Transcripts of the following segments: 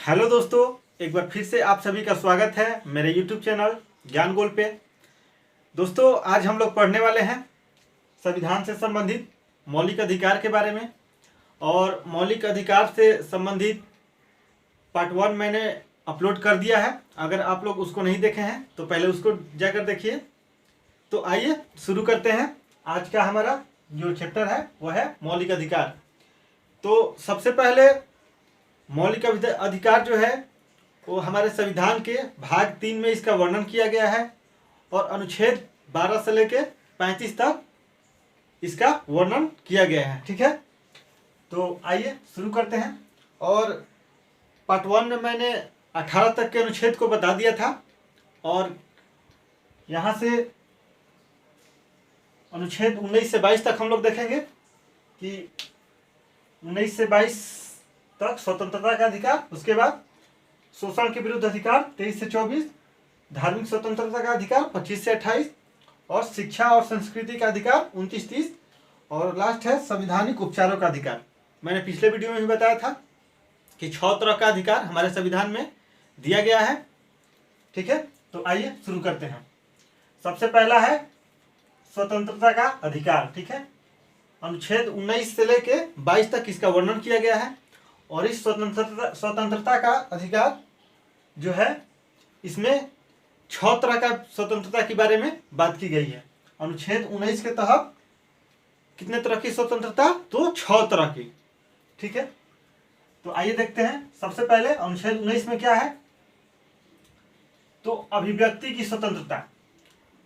Hello दोस्तों, एक बार फिर से आप सभी का स्वागत है मेरे YouTube चैनल ज्ञान गोल पे। दोस्तों, आज हम लोग पढ़ने वाले हैं संविधान से संबंधित मौलिक अधिकार के बारे में। और मौलिक अधिकार से संबंधित पार्ट 1 मैंने अपलोड कर दिया है। अगर आप लोग उसको नहीं देखे हैं तो पहले उसको जाकर देखिए। तो आइए शुरू करते हैं। आज का हमारा जो चैप्टर है वह है मौलिक अधिकार। तो सबसे पहले मौलिक अधिकार जो है वो हमारे संविधान के भाग 3 में इसका वर्णन किया गया है और अनुच्छेद 12 से लेकर 35 तक इसका वर्णन किया गया है। ठीक है, तो आइए शुरू करते हैं। और पार्ट 1 में मैंने 18 तक के अनुच्छेद को बता दिया था और यहाँ से अनुच्छेद 19 से 22 तक हम लोग देखेंगे कि 19 से 22 तक स्वतंत्रता का अधिकार, उसके बाद शोषण के विरुद्ध अधिकार 23 से 24, धार्मिक स्वतंत्रता का अधिकार 25 से 28 और शिक्षा और संस्कृति का अधिकार 29-30 और लास्ट है संवैधानिक उपचारों का अधिकार। मैंने पिछले वीडियो में भी बताया था कि 6 तरह का अधिकार हमारे संविधान में दिया गया है। ठीक है, तो आइए शुरू करते हैं। सबसे पहला है स्वतंत्रता का अधिकार। ठीक है, अनुच्छेद 19 से लेके 22 तक इसका वर्णन किया गया है और इस स्वतंत्रता का अधिकार जो है इसमें 6 तरह का स्वतंत्रता के बारे में बात की गई है। अनुच्छेद 19 के तहत कितने तरह की स्वतंत्रता? तो 6 तरह की। ठीक है, तो आइए देखते हैं। सबसे पहले अनुच्छेद 19 में क्या है? तो अभिव्यक्ति की स्वतंत्रता।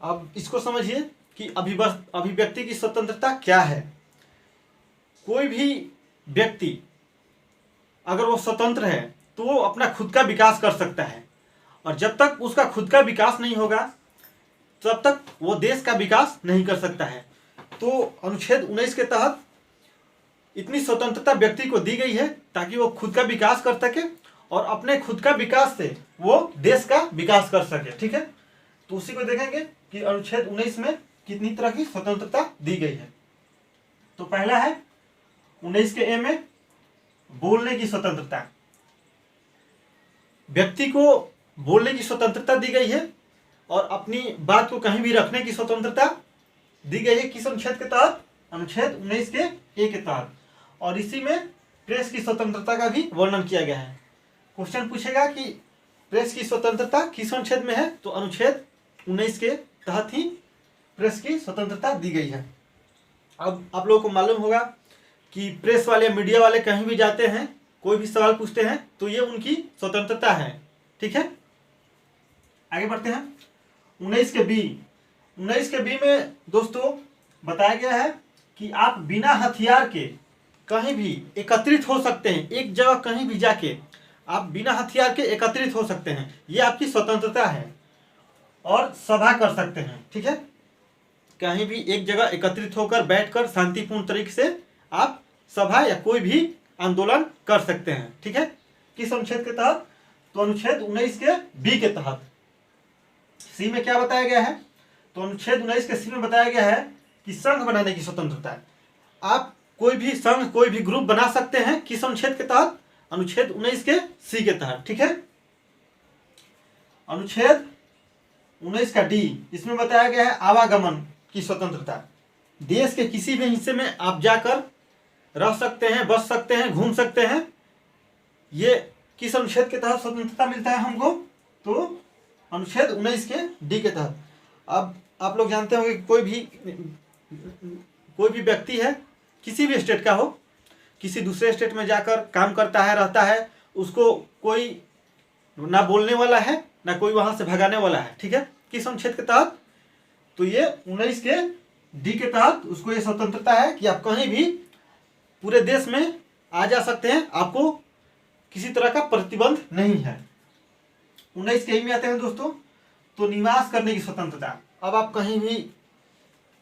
अब इसको समझिए कि अभिव्यक्ति की स्वतंत्रता क्या है। कोई भी व्यक्ति अगर वो स्वतंत्र है तो वो अपना खुद का विकास कर सकता है और जब तक उसका खुद का विकास नहीं होगा तब तक वो देश का विकास नहीं कर सकता है। तो अनुच्छेद 19 के तहत इतनी स्वतंत्रता व्यक्ति को दी गई है ताकि वो खुद का विकास कर सके और अपने खुद का विकास से वो देश का विकास कर सके। ठीक है, तो उसी को देखेंगे कि अनुच्छेद 19 में कितनी तरह की स्वतंत्रता दी गई है। तो पहला है 19 के ए में बोलने की स्वतंत्रता। व्यक्ति को बोलने की स्वतंत्रता दी गई है और अपनी बात को कहीं भी रखने की स्वतंत्रता दी गई है। किस अनुच्छेद के तहत? अनुच्छेद 19 के ए के तहत। और इसी में प्रेस की स्वतंत्रता का भी वर्णन किया गया है। क्वेश्चन पूछेगा कि प्रेस की स्वतंत्रता किस अनुच्छेद में है? तो अनुच्छेद 19 के तहत ही प्रेस की स्वतंत्रता दी गई है। अब आप लोगों को मालूम होगा कि प्रेस वाले, मीडिया वाले कहीं भी जाते हैं, कोई भी सवाल पूछते हैं तो ये उनकी स्वतंत्रता है। ठीक है, आगे बढ़ते हैं। 19 के बी में दोस्तों बताया गया है कि आप बिना हथियार के कहीं भी एकत्रित हो सकते हैं। एक जगह कहीं भी जाके आप बिना हथियार के एकत्रित हो सकते हैं, ये आपकी स्वतंत्रता है। और सभा कर सकते हैं। ठीक है, कहीं भी एक जगह एकत्रित होकर बैठकर शांतिपूर्ण तरीके से आप सभा या कोई भी आंदोलन कर सकते हैं। ठीक है, किस अनुच्छेद के तहत? तो अनुच्छेद 19 के बी के तहत। सी में क्या बताया गया है? तो अनुच्छेद 19 के सी में बताया गया है कि संघ बनाने की स्वतंत्रता है। आप कोई भी संघ, कोई भी ग्रुप बना सकते हैं। किस अनुच्छेद के तहत? अनुच्छेद 19 के सी के तहत। ठीक है, अनुच्छेद 19 का डी, इसमें बताया गया है आवागमन की स्वतंत्रता। देश के किसी भी हिस्से में आप जाकर रह सकते हैं, बस सकते हैं, घूम सकते हैं। ये किस अनुच्छेद के तहत स्वतंत्रता मिलता है हमको? तो अनुच्छेद 19 के डी के तहत। अब आप लोग जानते होंगे कि कोई भी व्यक्ति है, किसी भी स्टेट का हो, किसी दूसरे स्टेट में जाकर काम करता है, रहता है, उसको कोई ना बोलने वाला है ना कोई वहां से भगाने वाला है। ठीक है, किस अनुच्छेद के तहत? तो ये 19 के डी के तहत उसको ये स्वतंत्रता है कि आप कहीं भी पूरे देश में आ जा सकते हैं, आपको किसी तरह का प्रतिबंध नहीं है। 19 के ई में आते हैं दोस्तों, तो निवास करने की स्वतंत्रता। अब आप कहीं भी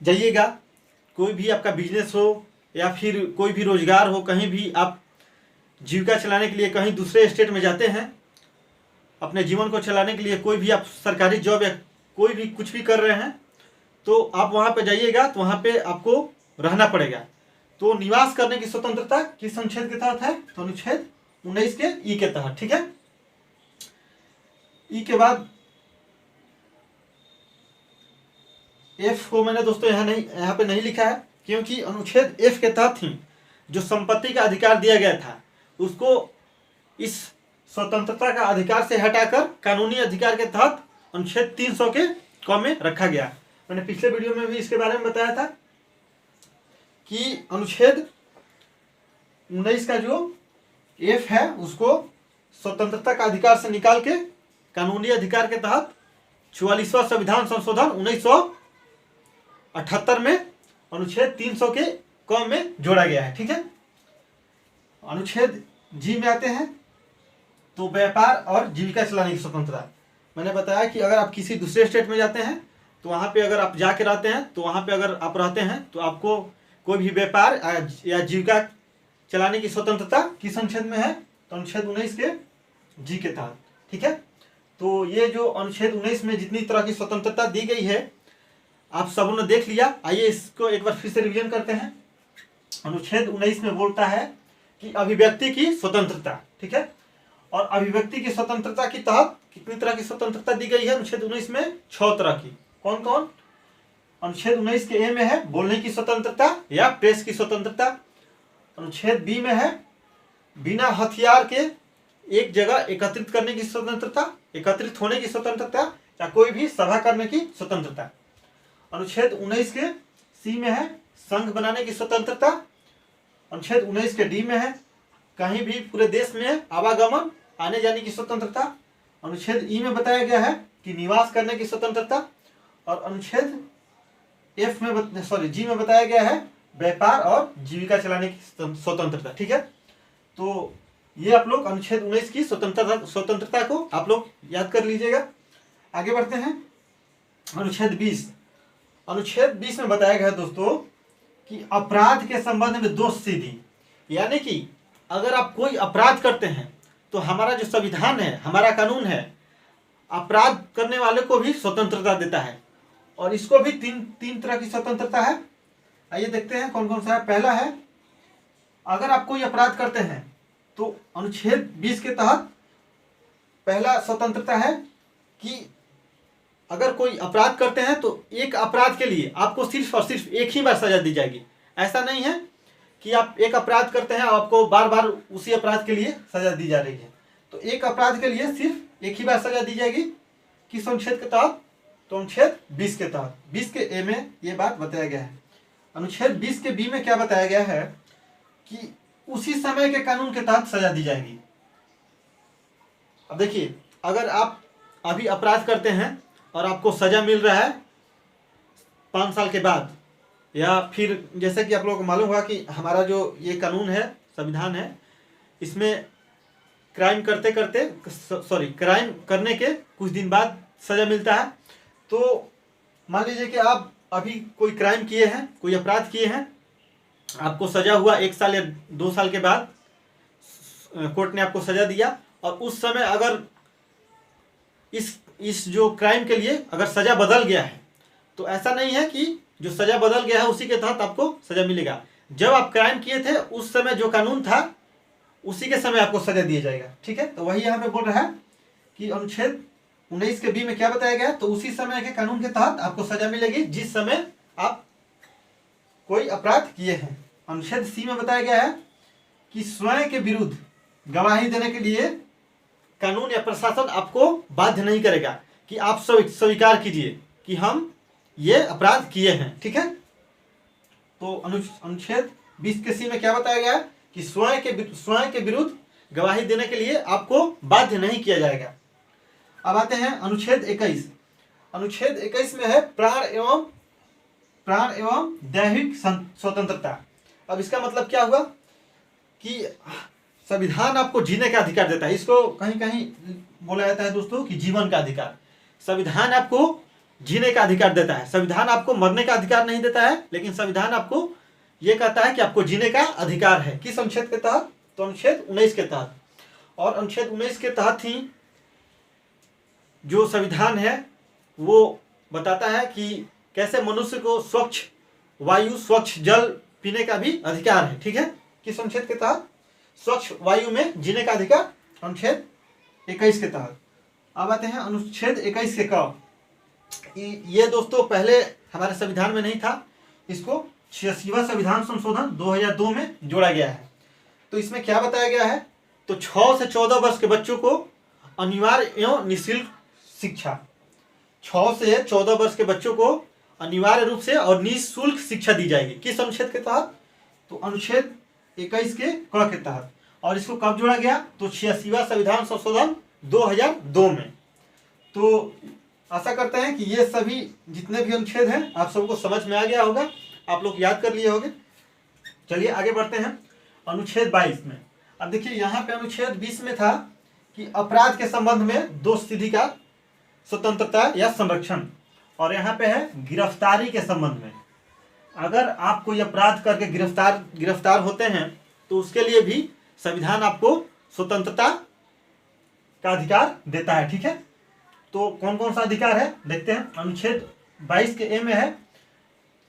जाइएगा, कोई भी आपका बिजनेस हो या फिर कोई भी रोजगार हो, कहीं भी आप जीविका चलाने के लिए कहीं दूसरे स्टेट में जाते हैं, अपने जीवन को चलाने के लिए, कोई भी आप सरकारी जॉब या कोई भी कुछ भी कर रहे हैं, तो आप वहाँ पे जाइएगा तो वहाँ पे आपको रहना पड़ेगा। तो निवास करने की स्वतंत्रता किस अनुच्छेद के तहत है? तो अनुच्छेद 19 के ई के तहत। ठीक है, ई के बाद एफ को मैंने दोस्तों यहाँ पे नहीं लिखा है, क्योंकि अनुच्छेद एफ के तहत ही जो संपत्ति का अधिकार दिया गया था उसको इस स्वतंत्रता का अधिकार से हटाकर कानूनी अधिकार के तहत अनुच्छेद 300 के क में रखा गया। मैंने पिछले वीडियो में भी इसके बारे में बताया था कि अनुच्छेद 19 का जो एफ है उसको स्वतंत्रता का अधिकार से निकाल के कानूनी अधिकार के तहत 44वां संविधान संशोधन 1978 में अनुच्छेद 300 के क में जोड़ा गया है। ठीक है, अनुच्छेद जी में आते हैं तो व्यापार और जीविका चलाने की स्वतंत्रता। मैंने बताया कि अगर आप किसी दूसरे स्टेट में जाते हैं तो वहाँ पे अगर आप जाके रहते हैं तो वहाँ पे अगर आप रहते हैं तो आपको कोई भी व्यापार या जीविका चलाने की स्वतंत्रता किस अनुच्छेद में है, तो अनुच्छेद 19 के जी के तहत। ठीक है, तो ये जो अनुच्छेद 19 में जितनी तरह की स्वतंत्रता दी गई है आप सबों ने देख लिया। आइए इसको एक बार फिर से रिवीजन करते हैं। अनुच्छेद 19 में बोलता है कि अभिव्यक्ति की स्वतंत्रता। ठीक है, और अभिव्यक्ति की स्वतंत्रता के तहत कितनी तरह की स्वतंत्रता दी गई है अनुच्छेद 19 में? 6 तरह की। कौन कौन? अनुच्छेद 19 के ए में है बोलने की स्वतंत्रता या प्रेस की स्वतंत्रता। अनुच्छेद बी में है बिना हथियार के एक जगह एकत्रित करने की स्वतंत्रता, एकत्रित होने की स्वतंत्रता या कोई भी सभा करने की स्वतंत्रता। अनुच्छेद 19 के सी में है संघ बनाने की स्वतंत्रता। अनुच्छेद 19 के डी में है कहीं भी पूरे देश में आवागमन आने जाने की स्वतंत्रता। अनुच्छेद ई में बताया गया है कि निवास करने की स्वतंत्रता। और अनुच्छेद जी में बताया गया है व्यापार और जीविका चलाने की स्वतंत्रता। ठीक है, तो ये आप लोग अनुच्छेद 19 की स्वतंत्रता को आप लोग याद कर लीजिएगा। आगे बढ़ते हैं। अनुच्छेद 20 में बताया गया है दोस्तों कि अपराध के संबंध में दोष सिद्धि, यानी कि अगर आप कोई अपराध करते हैं तो हमारा जो संविधान है, हमारा कानून है, अपराध करने वाले को भी स्वतंत्रता देता है। और इसको भी तीन तरह की स्वतंत्रता है। आइए देखते हैं कौन कौन सा है। पहला है अगर आप कोई अपराध करते हैं तो अनुच्छेद 20 के तहत पहला स्वतंत्रता है कि अगर कोई अपराध करते हैं तो एक अपराध के लिए आपको सिर्फ और सिर्फ एक ही बार सजा दी जाएगी। ऐसा नहीं है कि आप एक अपराध करते हैं और आपको बार बार उसी अपराध के लिए सजा दी जा रही है। तो एक अपराध के लिए सिर्फ एक ही बार सजा दी जाएगी। किस अनुच्छेद के तहत? तो अनुच्छेद 20 के तहत। 20 के ए में ये बात बताया गया है। अनुच्छेद 20 के बी में क्या बताया गया है कि उसी समय के कानून के तहत सजा दी जाएगी। अब देखिए, अगर आप अभी अपराध करते हैं और आपको सजा मिल रहा है 5 साल के बाद, या फिर जैसे कि आप लोगों को मालूम हुआ कि हमारा जो ये कानून है, संविधान है, इसमें क्राइम करने के कुछ दिन बाद सजा मिलता है। तो मान लीजिए कि आप अभी कोई क्राइम किए हैं, कोई अपराध किए हैं, आपको सजा हुआ 1 साल या 2 साल के बाद कोर्ट ने आपको सजा दिया, और उस समय अगर इस जो क्राइम के लिए अगर सजा बदल गया है तो ऐसा नहीं है कि जो सजा बदल गया है उसी के तहत आपको सजा मिलेगा। जब आप क्राइम किए थे उस समय जो कानून था उसी के समय आपको सजा दिया जाएगा। ठीक है, तो वही यहाँ पे बोल रहा है कि अनुच्छेद 19 के बी में क्या बताया गया, तो उसी समय के कानून के तहत आपको सजा मिलेगी जिस समय आप कोई अपराध किए हैं। अनुच्छेद सी में बताया गया है कि स्वयं के विरुद्ध गवाही देने के लिए कानून या प्रशासन आपको बाध्य नहीं करेगा कि आप स्वीकार कीजिए कि हम ये अपराध किए हैं। ठीक है, तो अनुच्छेद 20 के सी में क्या बताया गया है कि स्वयं के विरुद्ध गवाही देने के लिए आपको बाध्य नहीं किया जाएगा। अब आते हैं अनुच्छेद 21। अनुच्छेद 21 में है प्राण एवं दैहिक स्वतंत्रता। अब इसका मतलब क्या हुआ कि संविधान आपको जीने का अधिकार देता है। इसको कहीं कहीं बोला जाता है दोस्तों कि जीवन का अधिकार। संविधान आपको जीने का अधिकार देता है। संविधान आपको मरने का अधिकार नहीं देता है, लेकिन संविधान आपको ये कहता है कि आपको जीने का अधिकार है। किस अनुच्छेद के तहत? तो अनुच्छेद 19 के तहत। और अनुच्छेद 19 के तहत ही जो संविधान है वो बताता है कि कैसे मनुष्य को स्वच्छ वायु, स्वच्छ जल पीने का भी अधिकार है। ठीक है, किस अनुच्छेद के तहत? स्वच्छ वायु में जीने का अधिकार अनुच्छेद 21 के तहत। अब आते हैं अनुच्छेद 21 के क। ये दोस्तों पहले हमारे संविधान में नहीं था, इसको 86वां संविधान संशोधन 2002 में जोड़ा गया है। तो इसमें क्या बताया गया है, तो 6 से 14 वर्ष के बच्चों को अनिवार्य एवं निःशुल्क शिक्षा, 6 से 14 वर्ष के बच्चों को अनिवार्य रूप से और निःशुल्क शिक्षा दी जाएगी। किस अनुच्छेद के तहत, तो अनुच्छेद 21 के क के तहत। और इसको कब जोड़ा गया, तो 86वां संविधान संशोधन 2002 में। तो आशा करते हैं कि ये सभी जितने भी अनुच्छेद हैं आप सबको समझ में आ गया होगा, आप लोग याद कर लिए होंगे। चलिए आगे बढ़ते हैं अनुच्छेद 22 में। अब देखिए यहाँ पे अनुच्छेद 20 में था कि अपराध के संबंध में दोष सिद्धि का स्वतंत्रता या संरक्षण, और यहाँ पे है गिरफ्तारी के संबंध में। अगर आप कोई अपराध करके गिरफ्तार होते हैं तो उसके लिए भी संविधान आपको स्वतंत्रता का अधिकार देता है। ठीक है, तो कौन कौन सा अधिकार है देखते हैं। अनुच्छेद 22 के ए में है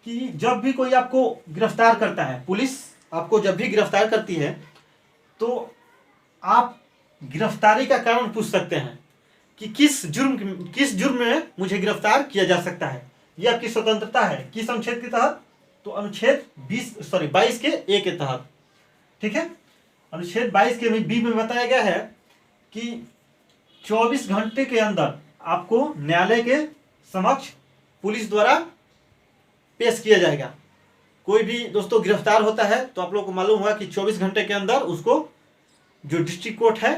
कि जब भी कोई आपको गिरफ्तार करता है, पुलिस आपको जब भी गिरफ्तार करती है तो आप गिरफ्तारी का कारण पूछ सकते हैं कि किस जुर्म में मुझे गिरफ्तार किया जा सकता है। यह आपकी स्वतंत्रता है। किस अनुच्छेद के तहत, तो अनुच्छेद 22 के ए के तहत। ठीक है, अनुच्छेद 22 के बी में बताया गया है कि 24 घंटे के अंदर आपको न्यायालय के समक्ष पुलिस द्वारा पेश किया जाएगा। कोई भी दोस्तों गिरफ्तार होता है तो आप लोगों को मालूम होगा कि 24 घंटे के अंदर उसको जो डिस्ट्रिक्ट कोर्ट है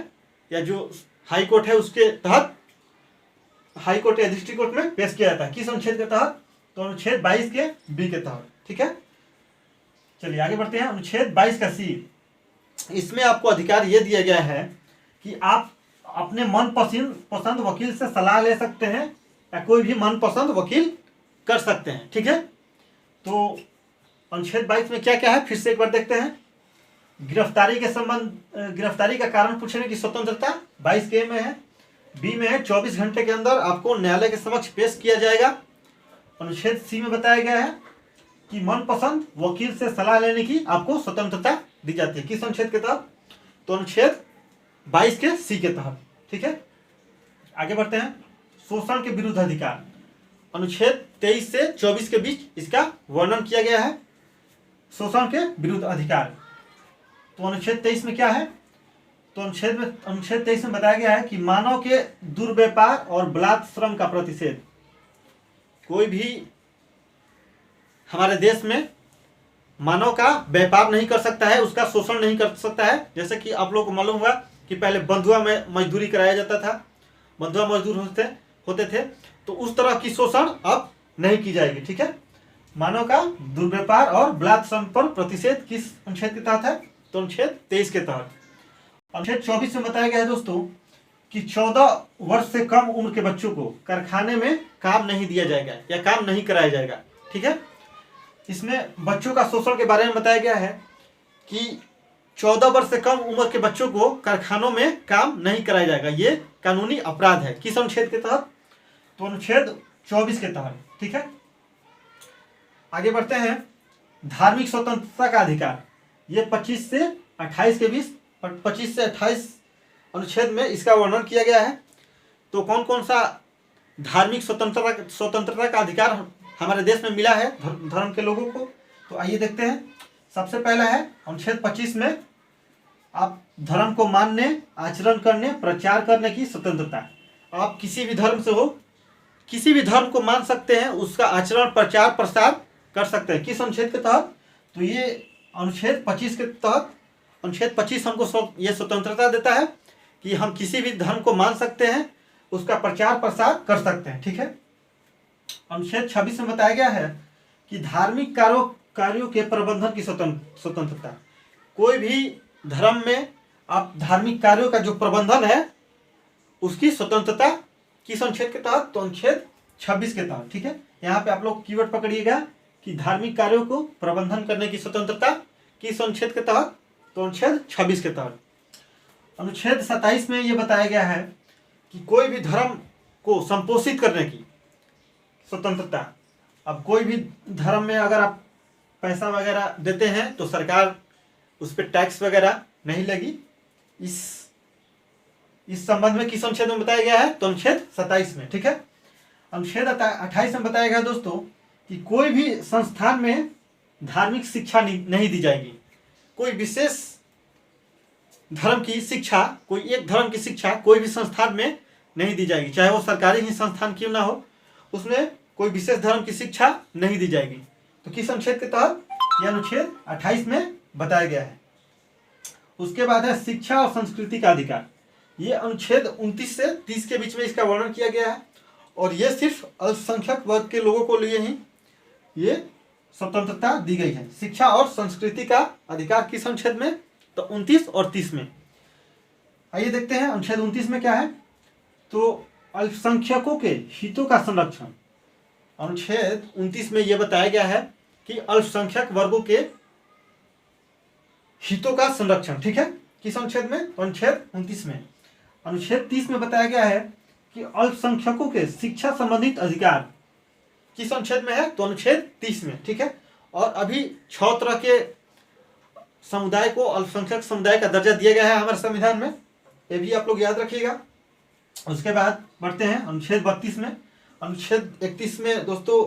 या जो हाई कोर्ट है उसके तहत, हाई कोर्ट या डिस्ट्रिक्ट कोर्ट में पेश किया जाता है। किस अनुच्छेद के तहत, तो अनुच्छेद 22 के बी के तहत। ठीक है, चलिए आगे बढ़ते हैं। अनुच्छेद 22 का सी, इसमें आपको अधिकार यह दिया गया है कि आप अपने मनपसंद वकील से सलाह ले सकते हैं या कोई भी मनपसंद वकील कर सकते हैं। ठीक है, तो अनुच्छेद 22 में क्या क्या है फिर से एक बार देखते हैं। गिरफ्तारी का कारण पूछने की स्वतंत्रता 22 के में है। बी में है 24 घंटे के अंदर आपको न्यायालय के समक्ष पेश किया जाएगा। अनुच्छेद सी में बताया गया है कि मनपसंद वकील से सलाह लेने की आपको स्वतंत्रता दी जाती है। किस अनुच्छेद के तहत, तो अनुच्छेद 22 के सी के तहत। ठीक है, आगे बढ़ते हैं। शोषण के विरुद्ध अधिकार, अनुच्छेद 23 से 24 के बीच इसका वर्णन किया गया है। शोषण के विरुद्ध अधिकार, तो अनुच्छेद 23 में क्या है, तो अनुच्छेद 23 में बताया गया है कि मानव के दुर्व्यापार और बलात् श्रम का प्रतिषेध। कोई भी हमारे देश में मानव का व्यापार नहीं कर सकता है, उसका शोषण नहीं कर सकता है। जैसे कि आप लोगों को मालूम होगा कि पहले बंधुआ में मजदूरी कराया जाता था, बंधुआ मजदूर होते थे, तो उस तरह की शोषण अब नहीं की जाएगी। ठीक है, मानव का दुर्व्यापार और बलात् श्रम पर प्रतिषेध किस अनुच्छेद के तहत है, तो अनुच्छेद 23 के तहत। अनुच्छेद 24 में बताया गया है दोस्तों कि 14 वर्ष से कम उम्र के बच्चों को कारखाने में काम नहीं दिया जाएगा या काम नहीं कराया जाएगा। ठीक है, इसमें बच्चों का शोषण के बारे में बताया गया है कि 14 वर्ष से कम उम्र के बच्चों को कारखानों में काम नहीं कराया जाएगा। ये कानूनी अपराध है। किस अनुच्छेद के तहत, तो अनुच्छेद 24 के तहत। ठीक है, आगे बढ़ते हैं। धार्मिक स्वतंत्रता का अधिकार, ये 25 से 28 के बीच, 25 से 28 अनुच्छेद में इसका वर्णन किया गया है। तो कौन कौन सा धार्मिक स्वतंत्रता का अधिकार हमारे देश में मिला है धर्म के लोगों को, तो आइए देखते हैं। सबसे पहला है अनुच्छेद 25 में आप धर्म को मानने, आचरण करने, प्रचार करने की स्वतंत्रता। आप किसी भी धर्म से हो, किसी भी धर्म को मान सकते हैं, उसका आचरण, प्रचार, प्रसार कर सकते हैं। किस अनुच्छेद के तहत, तो ये अनुच्छेद 25 के तहत। अनुच्छेद 25 हमको ये स्वतंत्रता देता है कि हम किसी भी धर्म को मान सकते हैं, उसका प्रचार प्रसार कर सकते हैं। ठीक है, अनुच्छेद 26 में बताया गया है कि धार्मिक कार्यों के प्रबंधन की स्वतंत्रता। कोई भी धर्म में आप धार्मिक कार्यों का जो प्रबंधन है उसकी स्वतंत्रता किस अनुच्छेद के तहत, तो अनुच्छेद 26 के तहत। ठीक है, यहाँ पे आप लोग कीवर्ड पकड़िएगा कि धार्मिक कार्यों को प्रबंधन करने की स्वतंत्रता किस अनुच्छेद के तहत, तो अनुच्छेद 26 के तहत। अनुच्छेद 27 में ये बताया गया है कि कोई भी धर्म को संपोषित करने की स्वतंत्रता। अब कोई भी धर्म में अगर आप पैसा वगैरह देते हैं तो सरकार उस पर टैक्स वगैरह नहीं लगी। इस इस संबंध में किस अनुच्छेद में बताया गया है? तो अनुच्छेद 27 में। ठीक है, अनुच्छेद 28 में बताया गया दोस्तों कि कोई भी संस्थान में धार्मिक शिक्षा नहीं दी जाएगी। कोई विशेष धर्म की शिक्षा, कोई एक धर्म की शिक्षा कोई भी संस्थान में नहीं दी जाएगी, चाहे वो सरकारी ही संस्थान क्यों ना हो, उसमें कोई विशेष धर्म की शिक्षा नहीं दी जाएगी। तो किस अनुच्छेद के तहत? यह अनुच्छेद 28 में बताया गया है। उसके बाद है शिक्षा और संस्कृति का अधिकार। ये अनुच्छेद 29 से 30 के बीच में इसका वर्णन किया गया है और ये सिर्फ अल्पसंख्यक वर्ग के लोगों को लिए ही ये स्वतंत्रता दी गई है। शिक्षा और संस्कृति का अधिकार किस अनुच्छेद में? तो 29 और 30 में। आइए देखते हैं अनुच्छेद 29 में क्या है। तो अल्पसंख्यकों के हितों का संरक्षण। अनुच्छेद 29 में यह बताया गया है कि अल्पसंख्यक वर्गों के हितों का संरक्षण। ठीक है, किस अनुच्छेद में? तो अनुच्छेद 29 में। अनुच्छेद 30 में बताया गया है कि अल्पसंख्यकों के शिक्षा संबंधित अधिकार किस अनुच्छेद में है? तो अनुच्छेद 30 में। ठीक है, और अभी 6 तरह के समुदाय को अल्पसंख्यक समुदाय का दर्जा दिया गया है हमारे संविधान में, ये भी आप लोग याद रखिएगा। उसके बाद बढ़ते हैं अनुच्छेद 32 में। अनुच्छेद 31 में दोस्तों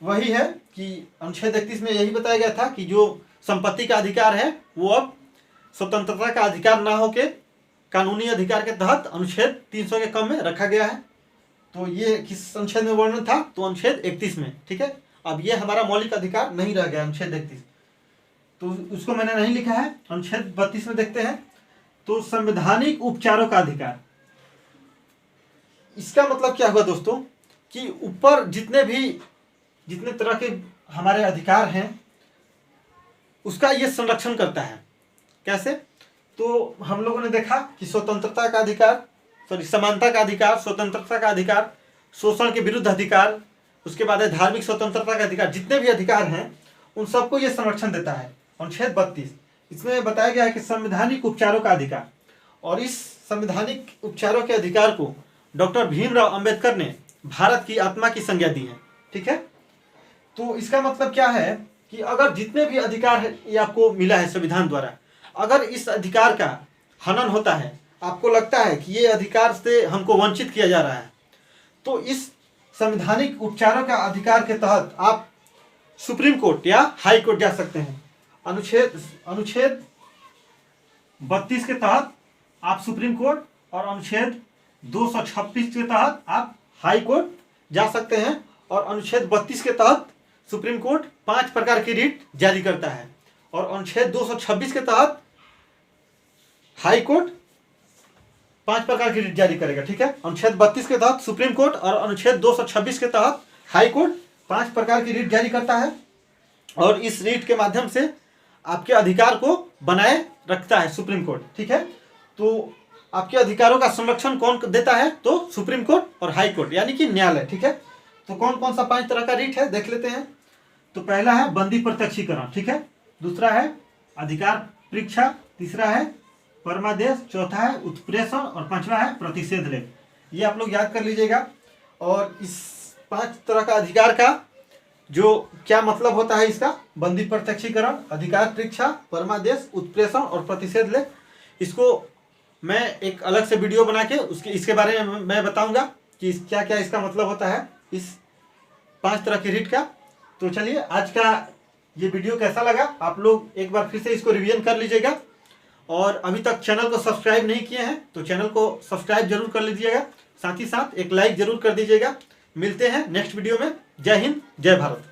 वही है कि अनुच्छेद 31 में यही बताया गया था कि जो संपत्ति का अधिकार है वो अब स्वतंत्रता का अधिकार ना होके कानूनी अधिकार के तहत अनुच्छेद 300 के कम में रखा गया है। तो ये किस अनुच्छेद में वर्णन था? तो अनुच्छेद 31 में। ठीक है, अब ये हमारा मौलिक अधिकार नहीं रह गया अनुच्छेद 31, तो उसको मैंने नहीं लिखा है। अनुच्छेद 32 में देखते हैं। तो संवैधानिक उपचारों का अधिकार, इसका मतलब क्या हुआ दोस्तों कि ऊपर जितने तरह के हमारे अधिकार हैं उसका ये संरक्षण करता है। कैसे? तो हम लोगों ने देखा कि स्वतंत्रता का अधिकार, समानता का अधिकार, स्वतंत्रता का अधिकार, शोषण के विरुद्ध अधिकार, उसके बाद है धार्मिक स्वतंत्रता का अधिकार। जितने भी अधिकार हैं उन सबको ये संरक्षण देता है अनुच्छेद 32। इसमें बताया गया है कि संवैधानिक उपचारों का अधिकार, और इस संवैधानिक उपचारों के अधिकार को डॉक्टर भीमराव अंबेडकर ने भारत की आत्मा की संज्ञा दी है। ठीक है, तो इसका मतलब क्या है कि अगर जितने भी अधिकार है ये आपको मिला है संविधान द्वारा, अगर इस अधिकार का हनन होता है, आपको लगता है कि ये अधिकार से हमको वंचित किया जा रहा है, तो इस संवैधानिक उपचारों का अधिकार के तहत आप सुप्रीम कोर्ट या हाई कोर्ट जा सकते हैं। अनुच्छेद 32 के तहत आप सुप्रीम कोर्ट और अनुच्छेद 226 के तहत आप हाई कोर्ट जा सकते हैं। और अनुच्छेद 32 के तहत सुप्रीम कोर्ट 5 प्रकार की रिट जारी करता है और अनुच्छेद 226 के तहत हाई कोर्ट 5 प्रकार की रिट जारी करेगा। ठीक है, अनुच्छेद 32 के तहत सुप्रीम कोर्ट और अनुच्छेद 226 के तहत हाई कोर्ट 5 प्रकार की रिट जारी करता है और इस रिट के माध्यम से आपके अधिकार को बनाए रखता है सुप्रीम कोर्ट। ठीक है, तो आपके अधिकारों का संरक्षण कौन देता है? तो सुप्रीम कोर्ट और हाई कोर्ट, यानी कि न्यायालय। ठीक है, तो कौन कौन सा 5 तरह का रिट है देख लेते हैं। तो पहला है बंदी प्रत्यक्षीकरण। ठीक है, दूसरा है अधिकार परीक्षा, तीसरा है परमादेश, चौथा है उत्प्रेषण और 5वां है प्रतिषेध लेख। ये आप लोग याद कर लीजिएगा। और इस 5 तरह का अधिकार का जो क्या मतलब होता है इसका, बंदी प्रत्यक्षीकरण, अधिकार परीक्षा, परमादेश, उत्प्रेषण और प्रतिषेध लेख, इसको मैं एक अलग से वीडियो बना के इसके बारे में मैं बताऊंगा कि क्या क्या इसका मतलब होता है इस 5 तरह की रिट का। तो चलिए, आज का ये वीडियो कैसा लगा आप लोग एक बार फिर से इसको रिवीजन कर लीजिएगा। और अभी तक चैनल को सब्सक्राइब नहीं किए हैं तो चैनल को सब्सक्राइब जरूर कर लीजिएगा, साथ ही साथ एक लाइक जरूर कर दीजिएगा। मिलते हैं नेक्स्ट वीडियो में। जय हिंद, जय भारत।